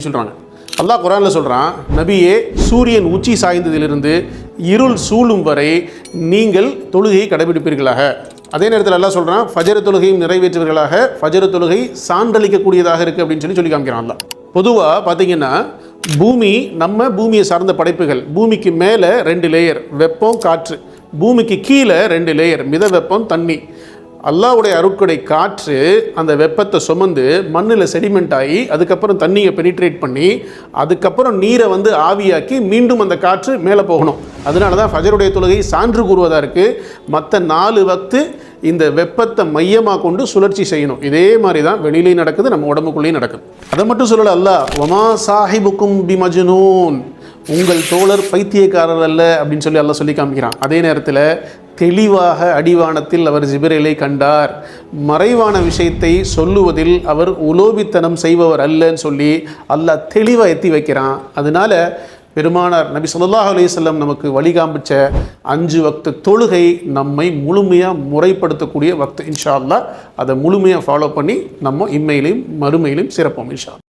சொல்றாங்க. அல்லாஹ் குர்ஆன்ல சொல்றான், நபியே சூரியன் உச்சி சாய்ந்ததிலிருந்து இருள் சூழும் வரை நீங்கள் தொழுகையை கடைபிடிப்பீர்களாக. அதே நேரத்தில் அல்லாஹ் சொல்றான், ஃபஜர் தொழுகையும் நிறைவேற்றுவீர்களாக, ஃபஜர் தொழுகை சான்றளிக்கக்கூடியதாக இருக்கு அப்படின்னு சொல்லி காமிக்கிறான் அல்லாஹ். பொதுவாக பார்த்தீங்கன்னா நம்ம பூமியை சார்ந்த படைப்புகள், பூமிக்கு மேலே 2 லேயர் வெப்பம் காற்று, பூமிக்கு கீழே 2 லேயர் மித வெப்பம் தண்ணி. அல்லாஹ்வுடைய அருட்கொடை காற்று அந்த வெப்பத்தை சுமந்து மண்ணில் செடிமெண்ட் ஆகி அதுக்கப்புறம் தண்ணியை பெனிட்ரேட் பண்ணி அதுக்கப்புறம் நீரை ஆவியாக்கி மீண்டும் அந்த காற்று மேலே போகணும். அதனால தான் ஃபஜருடைய தொழுகை சான்று கூறுவதாக இருக்குது. மற்ற 4 வக்து இந்த வெப்பத்தை மையமாக கொண்டு சுழற்சி செய்யணும். இதே மாதிரி தான் வெளியிலையும் நடக்குது, நம்ம உடம்புக்குள்ளேயும் நடக்குது. அதை மட்டும் சொல்லலை அல்லாஹ், வமா சாஹிபுக்கும் பி மஜ்னூன், உங்கள் தோழர் பைத்தியக்காரர் அல்ல அப்படின்னு சொல்லி அல்லாஹ் சொல்லி காமிக்கிறான். அதே நேரத்தில் தெளிவாக அடிவானத்தில் அவர் ஜிப்ரீலை கண்டார், மறைவான விஷயத்தை சொல்லுவதில் அவர் உலோபித்தனம் செய்பவர் அல்லன்னு சொல்லி அல்லாஹ் தெளிவாக எத்தி வைக்கிறான். அதனால பெருமானார் நபி ஸல்லல்லாஹு அலைஹி வஸல்லம் நமக்கு வழிகாமிச்ச 5 வக்து தொழுகை நம்மை முழுமையாக முறைப்படுத்தக்கூடிய வக்து. இன்ஷா அல்லாஹ் அதை முழுமையாக ஃபாலோ பண்ணி நம்ம இம்மையிலையும் மறுமையிலையும் சிறப்போம் இன்ஷா அல்லாஹ்.